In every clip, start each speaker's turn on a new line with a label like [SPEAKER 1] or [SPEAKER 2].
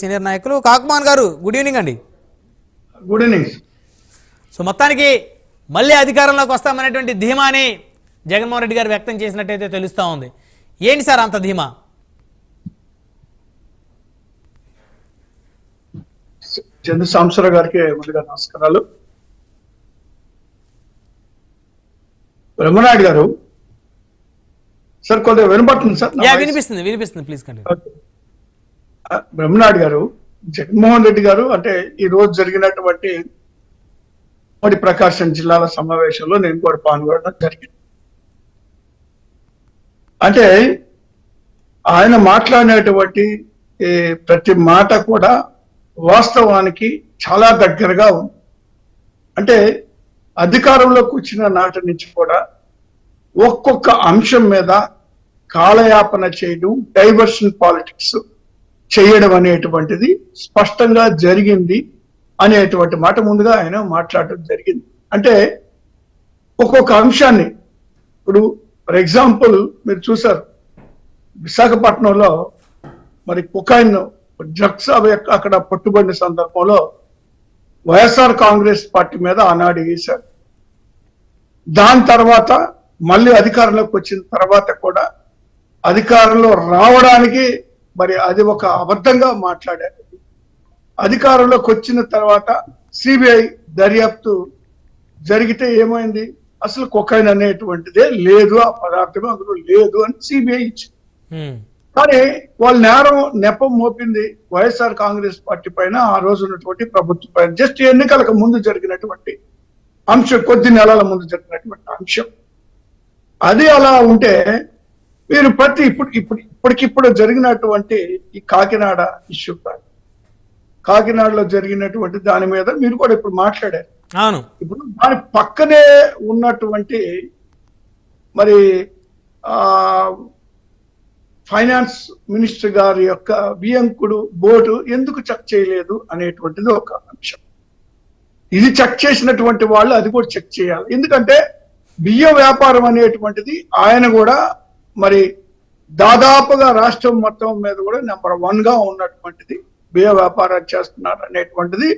[SPEAKER 1] Senior నాయకులు కాకుమాన్ గారు good evening అండి.
[SPEAKER 2] Good evening.
[SPEAKER 1] సో మొత్తానికి మళ్ళీ అధికారంలోకి వస్తామనేటువంటి ధీమాని జగన్మోహన్ రెడ్డి గారు వ్యక్తం చేసినట్టయితే తెలుస్తూ ఉంది. ఏంటి సార్ అంత ధీమా?
[SPEAKER 2] చంద్ర సాంబశివరావు గారికి ముందుగా నమస్కారాలు. బ్రహ్మనాయుడు గారు సార్ కొద్దిగా వినపడుతుంది సార్?
[SPEAKER 1] వినిపిస్తుంది ప్లీజ్ కంటిన్యూ.
[SPEAKER 2] బ్రహ్మనాయుడు గారు, జగన్మోహన్ రెడ్డి గారు అంటే ఈ రోజు జరిగినటువంటి ఉమ్మడి ప్రకాశం జిల్లాల సమావేశంలో నేను కూడా పాల్గొనడం జరిగింది. అంటే ఆయన మాట్లాడినటువంటి ప్రతి మాట కూడా వాస్తవానికి చాలా దగ్గరగా ఉంది. అంటే అధికారంలోకి వచ్చిన నాటి నుంచి కూడా ఒక్కొక్క అంశం మీద కాలయాపన చేయడం, డైవర్షన్ పాలిటిక్స్ చేయడం అనేటువంటిది స్పష్టంగా జరిగింది అనేటువంటి మాట ముందుగా ఆయన మాట్లాడడం జరిగింది. అంటే ఒక్కొక్క అంశాన్ని ఇప్పుడు ఫర్ ఎగ్జాంపుల్ మీరు చూసారు, విశాఖపట్నంలో మరి కొకైన్ డ్రగ్స్ అవి అక్కడ పట్టుబడిన సందర్భంలో వైఎస్ఆర్ కాంగ్రెస్ పార్టీ మీద ఆనాడు వేశారు. దాని తర్వాత మళ్ళీ అధికారంలోకి వచ్చిన తర్వాత కూడా అధికారంలో రావడానికి మరి అది ఒక అబద్ధంగా మాట్లాడారు. అధికారంలోకి వచ్చిన తర్వాత సిబిఐ దర్యాప్తు జరిగితే ఏమైంది, అసలు కొకైన్ అనేటువంటిదే లేదు, ఆ పదార్థం అందులో లేదు అని సిబిఐ ఇచ్చింది. కానీ వాళ్ళు నెపం మోపింది వైఎస్ఆర్ కాంగ్రెస్ పార్టీ పైన, ఆ రోజు ఉన్నటువంటి ప్రభుత్వం పైన. జస్ట్ ఎన్నికలకు ముందు జరిగినటువంటి అంశం, కొద్ది నెలల ముందు జరిగినటువంటి అంశం. అది అలా ఉంటే మీరు ఇప్పటికిప్పుడు జరిగినటువంటి ఈ కాకినాడ ఇష్యూ, కాకినాడలో జరిగినటువంటి దాని మీద మీరు కూడా ఇప్పుడు మాట్లాడారు. ఇప్పుడు దాని పక్కనే ఉన్నటువంటి మరి ఫైనాన్స్ మినిస్టర్ గారి యొక్క బియ్యంకుడు బోర్డు ఎందుకు చెక్ చేయలేదు అనేటువంటిది ఒక అంశం. ఇది చెక్ చేసినటువంటి వాళ్ళు అది కూడా చెక్ చేయాలి. ఎందుకంటే బియ్యం వ్యాపారం అనేటువంటిది ఆయన కూడా మరి దాదాపుగా రాష్ట్రం మొత్తం మీద కూడా నెంబర్ 1 గా ఉన్నటువంటిది బియ్య వ్యాపారం చేస్తున్నారు అనేటువంటిది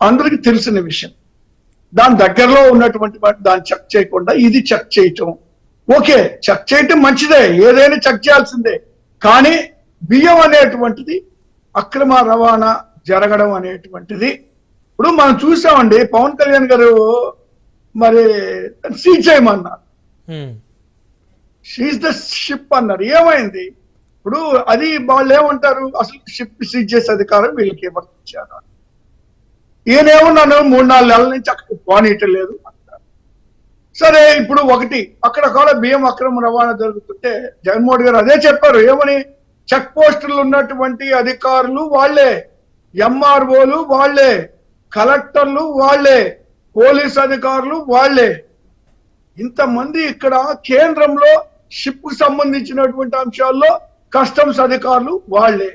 [SPEAKER 2] అందరికి తెలిసిన విషయం. దాని దగ్గరలో ఉన్నటువంటి దాన్ని చెక్ చేయకుండా ఇది చెక్ చేయటం, ఓకే చెక్ చేయటం మంచిదే, ఏదైనా చెక్ చేయాల్సిందే. కానీ బియ్యం అనేటువంటిది అక్రమ రవాణా జరగడం అనేటువంటిది ఇప్పుడు మనం చూసామండి. పవన్ కళ్యాణ్ గారు మరి సీజ్ చేయమన్నారు, షీజ్ ద షిప్ అన్నారు. ఏమైంది ఇప్పుడు? అది వాళ్ళు ఏమంటారు, అసలు షిప్ సీజ్ చేసే అధికారం వీళ్ళకి ఎవరికి ఇచ్చారు? ఈయనేమన్నాను 3-4 నెలల నుంచి అక్కడికి పోనీయటం లేదు అంటారు. సరే ఇప్పుడు ఒకటి అక్కడ కూడా బియ్యం అక్రమ రవాణా జరుగుతుంటే జగన్మోహన్ గారు అదే చెప్పారు. ఏమని? చెక్ పోస్టులు ఉన్నటువంటి అధికారులు వాళ్లే, ఎంఆర్ఓలు వాళ్లే, కలెక్టర్లు వాళ్లే, పోలీస్ అధికారులు వాళ్లే. ఇంతమంది ఇక్కడ కేంద్రంలో షిప్ కు సంబంధించినటువంటి అంశాల్లో కస్టమ్స్ అధికారులు వాళ్లే,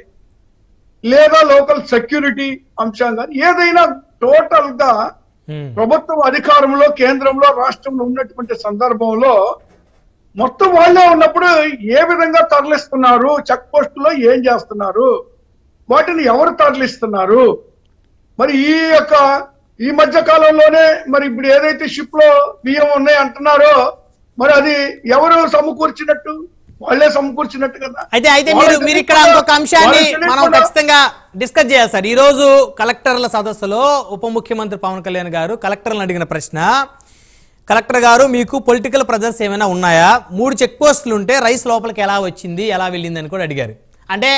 [SPEAKER 2] లేదా లోకల్ సెక్యూరిటీ అంశం కానీ ఏదైనా టోటల్ గా ప్రభుత్వం అధికారంలో కేంద్రంలో రాష్ట్రంలో ఉన్నటువంటి సందర్భంలో మొత్తం వాళ్లే ఉన్నప్పుడు ఏ విధంగా తరలిస్తున్నారు, చెక్ పోస్టులో ఏం చేస్తున్నారు, వాటిని ఎవరు తరలిస్తున్నారు? మరి ఈ మధ్య కాలంలోనే మరి ఇప్పుడు ఏదైతే షిప్ లో బియ్యం ఉన్నాయి అంటున్నారో మరి అది ఎవరు సమకూర్చినట్టు? వాళ్ళే సమకూర్చినట్టు కదా.
[SPEAKER 1] అయితే మీరు ఇక్కడ ఇంకొక అంశాన్ని మనం ఖచ్చితంగా డిస్కస్ చేయాలి సార్. ఈ రోజు కలెక్టర్ల సదస్సులో ఉప ముఖ్యమంత్రి పవన్ కళ్యాణ్ గారు కలెక్టర్లను అడిగిన ప్రశ్న, కలెక్టర్ గారు మీకు పొలిటికల్ ప్రెజర్స్ ఏమైనా ఉన్నాయా? 3 చెక్ పోస్టులు ఉంటే రైస్ లోపలికి ఎలా వచ్చింది, ఎలా వెళ్ళింది అని కూడా అడిగారు. అంటే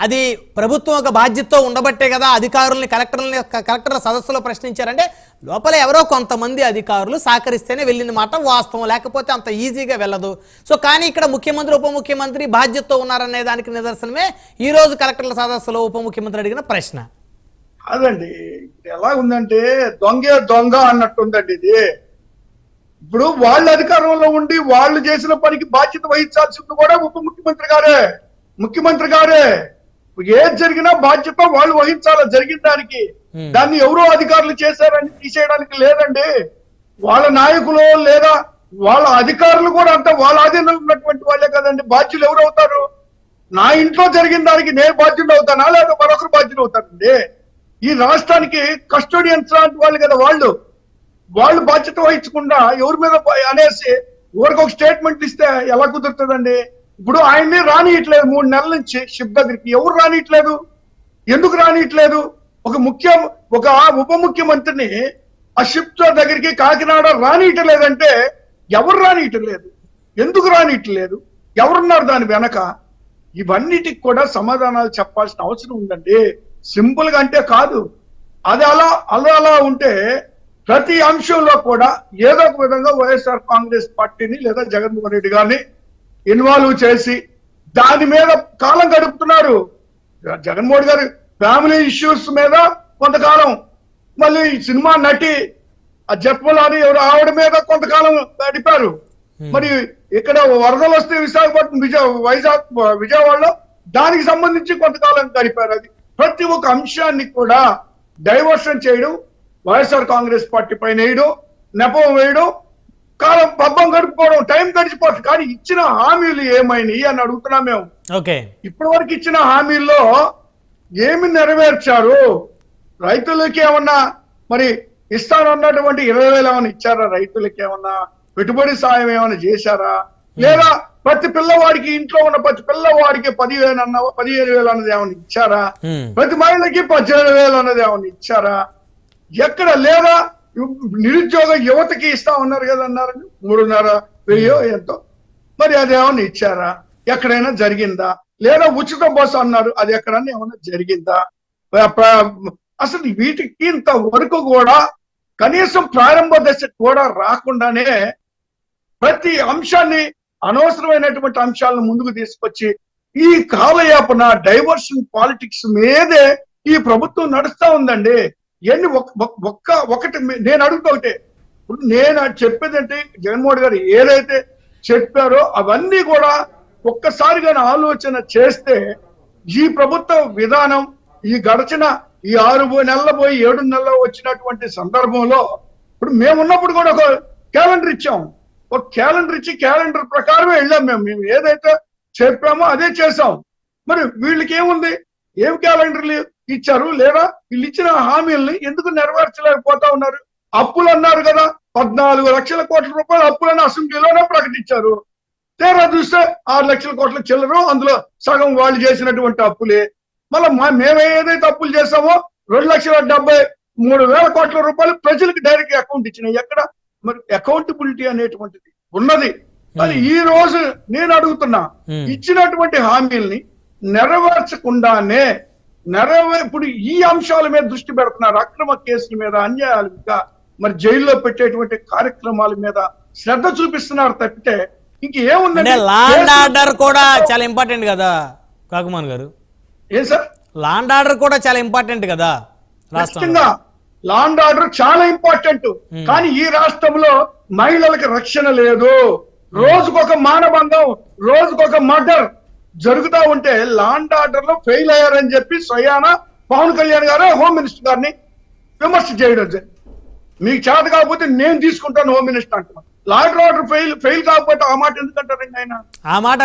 [SPEAKER 1] అది ప్రభుత్వం ఒక బాధ్యతతో ఉండబట్టే కదా అధికారుల్ని కలెక్టర్ల సదస్సులో ప్రశ్నించారంటే లోపల ఎవరో కొంతమంది అధికారులు సహకరిస్తేనే వెళ్ళింది మాట వాస్తవం, లేకపోతే అంత ఈజీగా వెళ్ళదు. సో కానీ ఇక్కడ ముఖ్యమంత్రి ఉప ముఖ్యమంత్రి బాధ్యతతో ఉన్నారనే దానికి నిదర్శనమే ఈ రోజు కలెక్టర్ల సదస్సులో ఉప ముఖ్యమంత్రి అడిగిన ప్రశ్న.
[SPEAKER 2] అదండి ఎలా ఉందంటే దొంగ అన్నట్టుందండి ఇది. ఇప్పుడు వాళ్ళ అధికారంలో ఉండి వాళ్ళు చేసిన పనికి బాధ్యత వహించాల్సింది కూడా ఉప ముఖ్యమంత్రి గారే. ఏది జరిగినా బాధ్యత వాళ్ళు వహించాలా జరిగిన దానికి. దాన్ని ఎవరో అధికారులు చేశారని తీసేయడానికి లేదండి. వాళ్ళ నాయకులు లేదా వాళ్ళ అధికారులు కూడా అంతా వాళ్ళ ఆధీనంలో ఉన్నటువంటి వాళ్ళే కదండి. బాధ్యులు ఎవరు అవుతారు? నా ఇంట్లో జరిగిన దానికి నేను బాధ్యుడు అవుతానా లేదా మరొకరు బాధ్యుడు అవుతానండి? ఈ రాష్ట్రానికి కస్టోడియన్స్ లాంటి వాళ్ళు కదా వాళ్ళు బాధ్యత వహించకుండా ఎవరి మీద అనేసి ఎవరికి ఒక స్టేట్మెంట్ ఇస్తే ఎలా కుదురుతుందండి? ఇప్పుడు ఆయన్ని రానియట్లేదు 3 నెలల నుంచి షిప్ దగ్గరికి. ఎవరు రానియట్లేదు? ఎందుకు రానియట్లేదు? ఒక ఉప ముఖ్యమంత్రిని ఆ షిప్ దగ్గరికి కాకినాడ రానియట్లేదంటే ఎవరు రానియట్లేదు? ఎందుకు రానియట్లేదు? ఎవరున్నారు దాని వెనక? ఇవన్నిటికి కూడా సమాధానాలు చెప్పాల్సిన అవసరం ఉందండి. సింపుల్ గా అంటే కాదు. అది అలా ఉంటే ప్రతి అంశంలో కూడా ఏదో ఒక విధంగా వైఎస్ఆర్ కాంగ్రెస్ పార్టీని లేదా జగన్మోహన్ రెడ్డి గారిని ఇన్వాల్వ్ చేసి దాని మీద కాలం గడుపుతున్నారు. జగన్మోహన్ గారి ఫ్యామిలీ ఇష్యూస్ మీద కొంతకాలం, మళ్ళీ సినిమా నటి ఆ జత్మలాని ఎవరు ఆవిడ మీద కొంతకాలం గడిపారు. మరి ఇక్కడ వరదలు వస్తే విశాఖపట్నం విజయవాడలో దానికి సంబంధించి కొంతకాలం గడిపారు. అది ప్రతి ఒక్క అంశాన్ని కూడా డైవర్షన్ చేయడం, వైఎస్ఆర్ కాంగ్రెస్ పార్టీ పైన వేయడం, నెపం వేయడం, కాలం పబ్బం గడుపుకోవడం, టైం గడిచిపోతుంది. కానీ ఇచ్చిన హామీలు ఏమైనాయి అని అడుగుతున్నాం మేము. ఇప్పటి వరకు ఇచ్చిన హామీల్లో ఏమి నెరవేర్చారు? రైతులకి ఏమన్నా మరి ఇస్తానన్నటువంటి 20,000 ఏమైనా ఇచ్చారా? రైతులకి ఏమన్నా పెట్టుబడి సాయం ఏమైనా చేశారా? లేదా ప్రతి పిల్లవాడికి ఇంట్లో ఉన్న ప్రతి పిల్లవాడికి 15,000 అన్నది ఏమైనా ఇచ్చారా? ప్రతి మహిళకి 18,000 అన్నది ఏమైనా ఇచ్చారా? ఎక్కడ లేదా? నిరుద్యోగ యువతకి ఇస్తా ఉన్నారు కదా అన్నారు, 3,500 ఎంతో. మరి అది ఏమన్నా ఇచ్చారా? ఎక్కడైనా జరిగిందా? లేదా ఉచిత బస్సు అన్నారు, అది ఎక్కడన్నా ఏమన్నా జరిగిందా? అసలు వీటికి ఇంతవరకు కూడా కనీసం ప్రారంభ దశ కూడా రాకుండానే ప్రతి అంశాన్ని, అనవసరమైనటువంటి అంశాలను ముందుకు తీసుకొచ్చి ఈ కాలయాపన డైవర్షన్ పాలిటిక్స్ మీదే ఈ ప్రభుత్వం నడుస్తా ఉందండి. ఎన్ని ఒకటి నేను అడుగుతా ఒకటే, ఇప్పుడు నేను చెప్పేదంటే జగన్మోహన్ గారు ఏదైతే చెప్పారో అవన్నీ కూడా ఒక్కసారిగా ఆలోచన చేస్తే ఈ ప్రభుత్వ విధానం ఈ గడిచిన ఈ 6 నెలలు పోయి 7 నెలలు వచ్చినటువంటి సందర్భంలో ఇప్పుడు మేమున్నప్పుడు కూడా ఒక క్యాలెండర్ ఇచ్చాం. ఒక క్యాలెండర్ ఇచ్చి క్యాలెండర్ ప్రకారమే వెళ్ళాం. మేము ఏదైతే చెప్పామో అదే చేసాం. మరి వీళ్ళకి ఏముంది? ఏం క్యాలెండర్లు ఇచ్చారు? లేదా వీళ్ళు ఇచ్చిన హామీల్ని ఎందుకు నెరవేర్చలేకపోతా ఉన్నారు? అప్పులు అన్నారు కదా, 14 లక్షల కోట్ల రూపాయలు అప్పులను అసెంబ్లీలోనే ప్రకటించారు. తీరా చూస్తే 6 లక్షల కోట్ల చిల్లరు, అందులో సగం వాళ్ళు చేసినటువంటి అప్పులే. మళ్ళీ మేము ఏదైతే అప్పులు చేసామో 2,73,000 కోట్ల రూపాయలు ప్రజలకు డైరెక్ట్ అకౌంట్ ఇచ్చినాయి. ఎక్కడ మరి అకౌంటబిలిటీ అనేటువంటిది ఉన్నది? మరి ఈ రోజు నేను అడుగుతున్నా, ఇచ్చినటువంటి హామీల్ని నెరవేర్చకుండానే ఇప్పుడు ఈ అంశాల మీద దృష్టి పెడుతున్నారు. అక్రమ కేసుల మీద, అన్యాయాల మీద, మరి జైల్లో పెట్టేటువంటి కార్యక్రమాల మీద శ్రద్ధ చూపిస్తున్నారు తప్పితే ఇంకేముందంటే
[SPEAKER 1] లా అండ్ ఆర్డర్ కూడా చాలా ఇంపార్టెంట్ కదా కాకుమాన్ గారు.
[SPEAKER 2] ఏం సార్?
[SPEAKER 1] లా అండ్ ఆర్డర్ కూడా చాలా ఇంపార్టెంట్ కదా రాష్ట్రంలో.
[SPEAKER 2] లా అండ్ ఆర్డర్ చాలా ఇంపార్టెంట్. కానీ ఈ రాష్ట్రంలో మహిళలకు రక్షణ లేదు. రోజుకొక మానభంగం, రోజుకొక మర్డర్ జరుగుతూ ఉంటే లా అండ్ ఆర్డర్ లో ఫెయిల్ అయ్యారని చెప్పి స్వయాన పవన్ కళ్యాణ్ గారు హోమ్ మినిస్టర్ గారిని విమర్శ చేయడం జరిగింది. మీకు చేత కాకపోతే నేను తీసుకుంటాను హోమ్ మినిస్టర్ అంటున్నాను. లా అండ్ ఆర్డర్ ఫెయిల్ కాకపోతే ఆ మాట ఎందుకంటారండి ఆయన?
[SPEAKER 1] ఆ మాట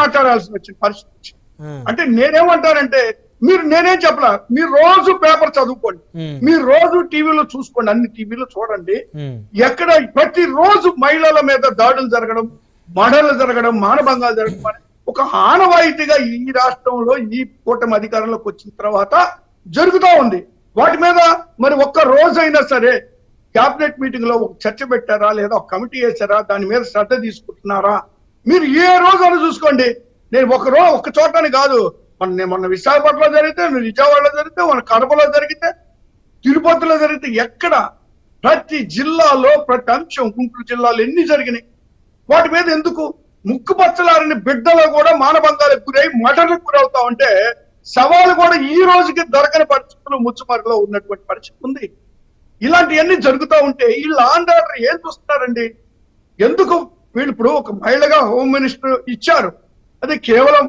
[SPEAKER 2] మాట్లాడాల్సి వచ్చిన పరిస్థితి. అంటే నేనేమంటానంటే, నేనేం చెప్పలా, మీరు రోజు పేపర్ చదువుకోండి, మీరు రోజు టీవీలో చూసుకోండి, అన్ని టీవీలో చూడండి. ఎక్కడ ప్రతి రోజు మహిళల మీద దాడులు జరగడం, మర్డర్లు జరగడం, మానభంగాలు జరగడం అని ఒక ఆనవాయితీగా ఈ రాష్ట్రంలో ఈ కూటమి అధికారంలోకి వచ్చిన తర్వాత జరుగుతూ ఉంది. వాటి మీద మరి ఒక్క రోజైనా సరే క్యాబినెట్ మీటింగ్ లో ఒక చర్చ పెట్టారా, లేదా ఒక కమిటీ వేసారా, దాని మీద శ్రద్ధ తీసుకుంటున్నారా? మీరు ఏ రోజు అని చూసుకోండి. నేను ఒక చోటని కాదు, మొన్న విశాఖపట్నంలో జరిగితే, విజయవాడలో జరిగితే, మన కడపలో జరిగితే, తిరుపతిలో జరిగితే, ఎక్కడ ప్రతి జిల్లాలో ప్రతి అంశం, గుంటూరు జిల్లాలో ఎన్ని జరిగినాయి? వాటి మీద ఎందుకు ముక్కుపచ్చలారని బిడ్డలో కూడా మానభంగాలకు గురై మర్డర్లకు గురవుతా ఉంటే సవాలు కూడా ఈ రోజుకి దొరకని పరిస్థితులు ముచ్చుమరిలో ఉన్నటువంటి పరిస్థితి ఉంది. ఇలాంటివన్నీ జరుగుతూ ఉంటే ఈ లా అండ్ ఆర్డర్ ఏం చూస్తున్నారండి? ఎందుకు వీళ్ళు ఇప్పుడు ఒక మహిళగా హోమ్ మినిస్టర్ ఇచ్చారు, అది కేవలం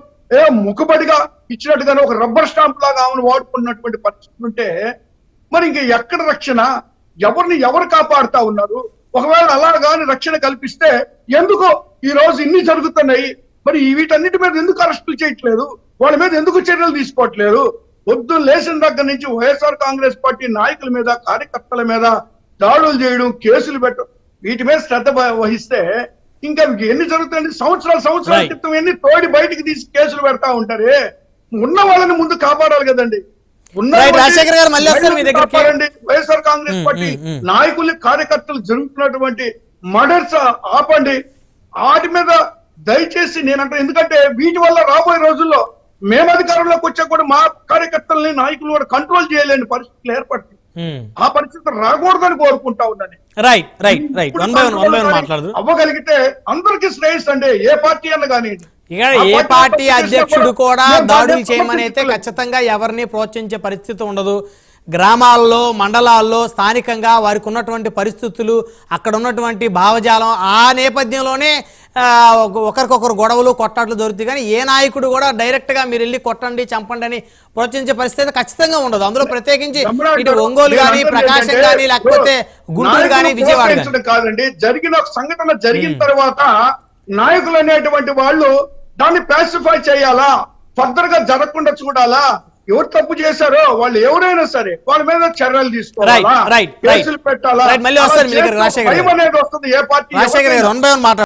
[SPEAKER 2] ముఖబడిగా ఇచ్చినట్టుగానే ఒక రబ్బర్ స్టాంప్ లాగా ఆమెను వాడుకున్నటువంటి పరిస్థితులు ఉంటే మరి ఇంక ఎక్కడ రక్షణ? ఎవరు కాపాడుతా ఉన్నారు? ఒకవేళ అలా కానీ రక్షణ కల్పిస్తే ఎందుకు ఈ రోజు ఇన్ని జరుగుతున్నాయి? మరి వీటన్నిటి మీద ఎందుకు అరెస్టులు చేయట్లేదు? వాళ్ళ మీద ఎందుకు చర్యలు తీసుకోవట్లేదు? పొద్దున్న లేచిన దగ్గర నుంచి వైఎస్ఆర్ కాంగ్రెస్ పార్టీ నాయకుల మీద, కార్యకర్తల మీద దాడులు చేయడం, కేసులు పెట్టడం, వీటి మీద శ్రద్ధ వహిస్తే ఇంకా ఎన్ని జరుగుతాయండి? సంవత్సరాల క్రితం ఎన్ని తోడి బయటికి తీసి కేసులు పెడతా ఉంటారే. ఉన్న వాళ్ళని ముందు కాపాడాలి కదండి.
[SPEAKER 1] రాజశేఖర్ గారు మళ్ళీ వస్తారు మీ దగ్గరికి.
[SPEAKER 2] వైఎస్ఆర్ కాంగ్రెస్ పార్టీ నాయకులు, కార్యకర్తలు జరుగుతున్నటువంటి మర్డర్స్ ఆపండి. వాటి మీద దయచేసి నేనంటే, ఎందుకంటే వీటి వల్ల రాబోయే రోజుల్లో మేము అధికారంలోకి వచ్చా కూడా మా కార్యకర్తల్ని, నాయకులు కూడా కంట్రోల్ చేయలేని పరిస్థితులు ఏర్పడుతుంది. ఆ పరిస్థితి రాకూడదని కోరుకుంటా ఉన్నాను. అవ్వగలిగితే అందరికీ శ్రేయస్ అండి, ఏ పార్టీ అన్న కానీ.
[SPEAKER 1] ఇక ఏ పార్టీ అధ్యక్షుడు కూడా దాడులు చేయమని అయితే ఖచ్చితంగా ఎవరిని ప్రోత్సహించే పరిస్థితి ఉండదు. గ్రామాల్లో, మండలాల్లో స్థానికంగా వారికి ఉన్నటువంటి పరిస్థితులు, అక్కడ ఉన్నటువంటి భావజాలం, ఆ నేపథ్యంలోనే ఒకరికొకరు గొడవలు, కొట్టాట్లు జరుగుతాయి. కానీ ఏ నాయకుడు కూడా డైరెక్ట్ గా మీరు వెళ్ళి కొట్టండి, చంపండి అని ప్రోత్సహించే పరిస్థితి ఖచ్చితంగా ఉండదు. అందులో ప్రత్యేకించి ఇటు ఒంగోలు కానీ, ప్రకాశం కానీ, లేకపోతే గుంటూరు కానీ, విజయవాడ
[SPEAKER 2] కాదండి. జరిగిన సంఘటన జరిగిన తర్వాత నాయకులు అనేటువంటి వాళ్ళు దాన్ని పాసిఫై చేయాలా, ఫర్దర్ గా జరగకుండా చూడాలా. ఎవరు తప్పు చేశారో వాళ్ళు ఎవరైనా సరే వాళ్ళ మీద చర్యలు తీసుకోవాలా, కేసులు పెట్టాలా.
[SPEAKER 1] మళ్ళీ వస్తారు మీ దగ్గర రాజశేఖర్ గారు.
[SPEAKER 2] అనేది వస్తుంది ఏ పార్టీ.
[SPEAKER 1] రాజశేఖర్ గారు 1 by 1 మాట్లాడారు.